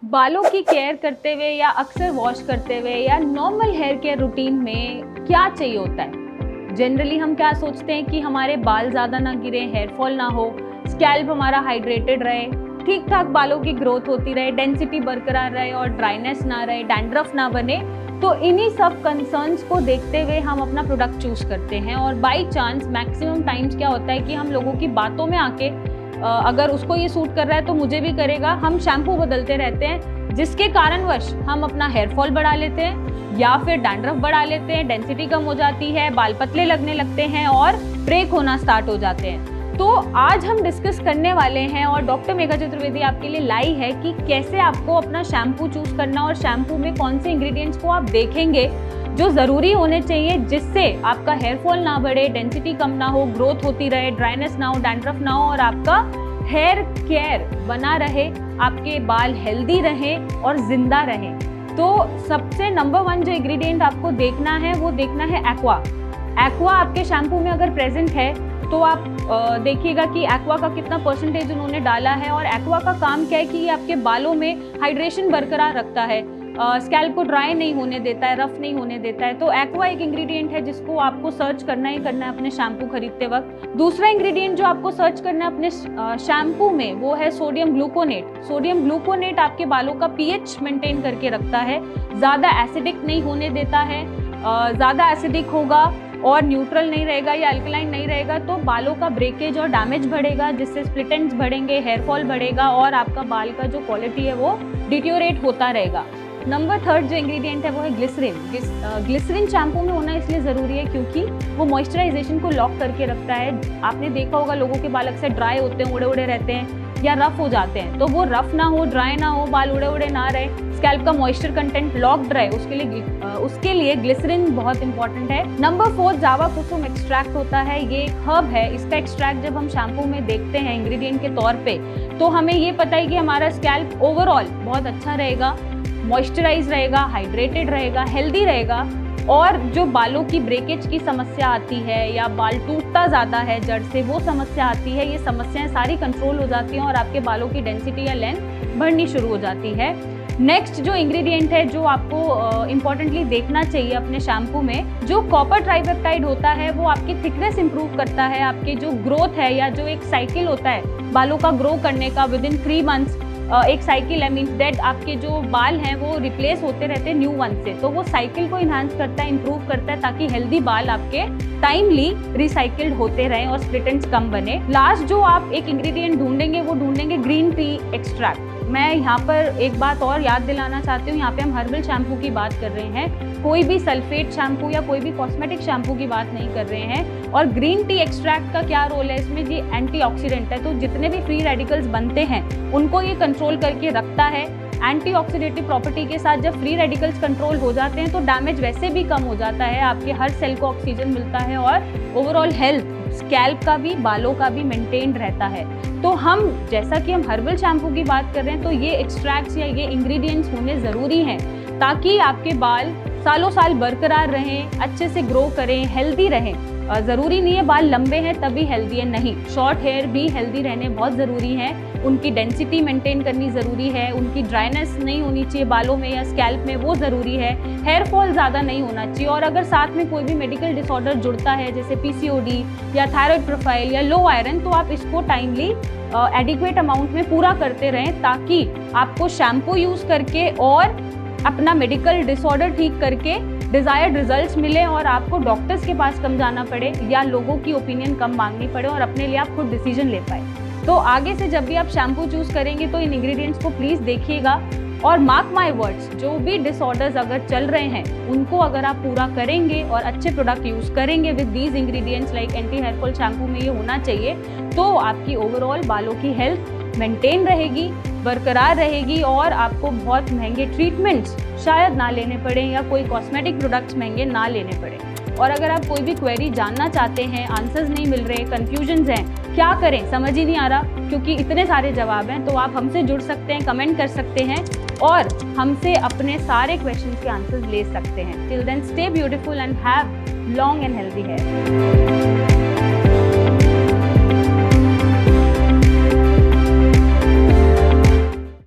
बालों की केयर करते हुए या अक्सर वॉश करते हुए या नॉर्मल हेयर केयर रूटीन में क्या चाहिए होता है? जनरली हम क्या सोचते हैं कि हमारे बाल ज़्यादा ना गिरे, हेयर फॉल ना हो, स्कैल्प हमारा हाइड्रेटेड रहे, ठीक ठाक बालों की ग्रोथ होती रहे, डेंसिटी बरकरार रहे और ड्राइनेस ना रहे, डैंड्रफ ना बने। तो इन्हीं सब कंसर्न्स को देखते हुए हम अपना प्रोडक्ट चूज करते हैं और बाई चांस मैक्सिमम टाइम्स क्या होता है कि हम लोगों की बातों में आके अगर उसको ये सूट कर रहा है तो मुझे भी करेगा, हम शैम्पू बदलते रहते हैं, जिसके कारणवश हम अपना हेयर फॉल बढ़ा लेते हैं या फिर डैंड्रफ बढ़ा लेते हैं, डेंसिटी कम हो जाती है, बाल पतले लगने लगते हैं और ब्रेक होना स्टार्ट हो जाते हैं। तो आज हम डिस्कस करने वाले हैं और डॉक्टर मेघा चतुर्वेदी आपके लिए लाई है कि कैसे आपको अपना शैम्पू चूज करना और शैम्पू में कौन से इंग्रेडिएंट्स को आप देखेंगे जो ज़रूरी होने चाहिए, जिससे आपका हेयर फॉल ना बढ़े, डेंसिटी कम ना हो, ग्रोथ होती रहे, ड्राइनेस ना हो, डैंड्रफ ना हो और आपका हेयर केयर बना रहे, आपके बाल हेल्दी रहें और जिंदा रहें। तो सबसे नंबर 1 जो इंग्रेडिएंट आपको देखना है वो देखना है एक्वा। एक्वा आपके शैम्पू में अगर प्रेजेंट है तो आप देखिएगा कि एक्वा का कितना परसेंटेज उन्होंने डाला है। और एक्वा का काम क्या है कि ये आपके बालों में हाइड्रेशन बरकरार रखता है, स्कैल्प को ड्राई नहीं होने देता है, रफ नहीं होने देता है। तो एक्वा एक इंग्रेडिएंट है जिसको आपको सर्च करना ही करना है अपने शैम्पू खरीदते वक्त। दूसरा इंग्रेडिएंट जो आपको सर्च करना है अपने शैम्पू में वो है सोडियम ग्लूकोनेट। सोडियम ग्लूकोनेट आपके बालों का पीएच मेंटेन करके रखता है, ज़्यादा एसिडिक नहीं होने देता है। ज़्यादा एसिडिक होगा और न्यूट्रल नहीं रहेगा या अल्कलाइन नहीं रहेगा तो बालों का ब्रेकेज और डैमेज बढ़ेगा, जिससे स्प्लिट एंड्स बढ़ेंगे, हेयर फॉल बढ़ेगा और आपका बाल का जो क्वालिटी है वो डिट्योरेट होता रहेगा। नंबर 3 जो इंग्रेडिएंट है वो है ग्लिसरीन। ग्लिसरीन शैम्पू में होना इसलिए ज़रूरी है क्योंकि वो मॉइस्चराइजेशन को लॉक करके रखता है। आपने देखा होगा लोगों के बाल अक्सर ड्राई होते हैं, उड़े उड़े रहते हैं या रफ हो जाते हैं, तो वो रफ ना हो, ड्राई ना हो, बाल उड़े उड़े ना रहे, स्कैल्प का मॉइस्चर कंटेंट लॉक्ड रहे, उसके लिए ग्लिसरीन बहुत इंपॉर्टेंट है। नंबर 4 जावा कुसुम एक्सट्रैक्ट होता है। ये एक हर्ब है, इसका एक्सट्रैक्ट जब हम शैम्पू में देखते हैं इंग्रेडिएंट के तौर पे तो हमें ये पता है कि हमारा स्कैल्प ओवरऑल बहुत अच्छा रहेगा, मॉइस्चराइज रहेगा, हाइड्रेटेड रहेगा, हेल्दी रहेगा। और जो बालों की ब्रेकेज की समस्या आती है या बाल टूटता ज़्यादा है जड़ से, वो समस्या आती है, ये समस्याएं सारी कंट्रोल हो जाती हैं और आपके बालों की डेंसिटी या लेंथ बढ़नी शुरू हो जाती है। नेक्स्ट जो इंग्रेडिएंट है जो आपको इम्पॉर्टेंटली देखना चाहिए अपने शैम्पू में, जो कॉपर ट्राइपेप्टाइड होता है वो आपकी थिकनेस इंप्रूव करता है, आपके जो ग्रोथ है या जो एक साइकिल होता है बालों का ग्रो करने का विद इन 3 मंथ्स एक साइकिल है, मीन्स दैट आपके जो बाल हैं वो रिप्लेस होते रहते हैं न्यू वन से, तो वो साइकिल को इन्हांस करता है, इंप्रूव करता है ताकि हेल्दी बाल आपके टाइमली रिसाइकिल्ड होते रहें और स्प्लिट एंड्स कम बने। लास्ट जो आप एक इंग्रेडिएंट ढूंढेंगे वो ढूंढेंगे ग्रीन टी एक्सट्रैक्ट। मैं यहाँ पर एक बात और याद दिलाना चाहती हूँ, यहाँ पे हम हर्बल शैम्पू की बात कर रहे हैं, कोई भी सल्फेट शैम्पू या कोई भी कॉस्मेटिक शैम्पू की बात नहीं कर रहे हैं। और ग्रीन टी एक्सट्रैक्ट का क्या रोल है इसमें, ये एंटीऑक्सीडेंट है, तो जितने भी फ्री रेडिकल्स बनते हैं उनको ये कंट्रोल करके रखता है। एंटीऑक्सीडेटिव प्रॉपर्टी के साथ जब फ्री रेडिकल्स कंट्रोल हो जाते हैं तो डैमेज वैसे भी कम हो जाता है, आपके हर सेल को ऑक्सीजन मिलता है और ओवरऑल हेल्थ स्कैल्प का भी, बालों का भी मेंटेन रहता है। तो हम जैसा कि हम हर्बल शैम्पू की बात कर रहे हैं तो ये एक्सट्रैक्ट्स या ये इंग्रेडिएंट्स होने ज़रूरी हैं ताकि आपके बाल सालों साल बरकरार रहें, अच्छे से ग्रो करें, हेल्दी रहें। ज़रूरी नहीं है बाल लंबे हैं तभी हेल्दी है, नहीं, शॉर्ट हेयर भी हेल्दी रहने बहुत ज़रूरी हैं, उनकी डेंसिटी मेंटेन करनी ज़रूरी है, उनकी ड्राइनेस नहीं होनी चाहिए बालों में या स्कैल्प में, वो ज़रूरी है, हेयर फॉल ज़्यादा नहीं होना चाहिए। और अगर साथ में कोई भी मेडिकल डिसऑर्डर जुड़ता है जैसे पीसीओडी या थायराइड प्रोफाइल या लो आयरन, तो आप इसको टाइमली एडिक्वेट अमाउंट में पूरा करते रहें ताकि आपको शैम्पू यूज़ करके और अपना मेडिकल डिसऑर्डर ठीक करके डिज़ायर्ड रिजल्ट्स मिले और आपको डॉक्टर्स के पास कम जाना पड़े या लोगों की ओपिनियन कम मांगनी पड़े और अपने लिए आप खुद डिसीजन ले पाए। तो आगे से जब भी आप शैम्पू चूज़ करेंगे तो इन इंग्रेडिएंट्स को प्लीज़ देखिएगा और मार्क माई वर्ड्स, जो भी डिसऑर्डर्स अगर चल रहे हैं उनको अगर आप पूरा करेंगे और अच्छे प्रोडक्ट यूज़ करेंगे with these ingredients like anti hair fall shampoo में ये होना चाहिए, तो आपकी ओवरऑल बालों की हेल्थ मेंटेन रहेगी, बरकरार रहेगी और आपको बहुत महंगे ट्रीटमेंट्स शायद ना लेने पड़े या कोई कॉस्मेटिक प्रोडक्ट्स महंगे ना लेने पड़े। और अगर आप कोई भी क्वेरी जानना चाहते हैं, आंसर्स नहीं मिल रहे, कन्फ्यूजन्स हैं, क्या करें समझ ही नहीं आ रहा क्योंकि इतने सारे जवाब हैं, तो आप हमसे जुड़ सकते हैं, कमेंट कर सकते हैं और हमसे अपने सारे क्वेश्चंस के आंसर्स ले सकते हैं। Till then stay beautiful and have long and healthy hair.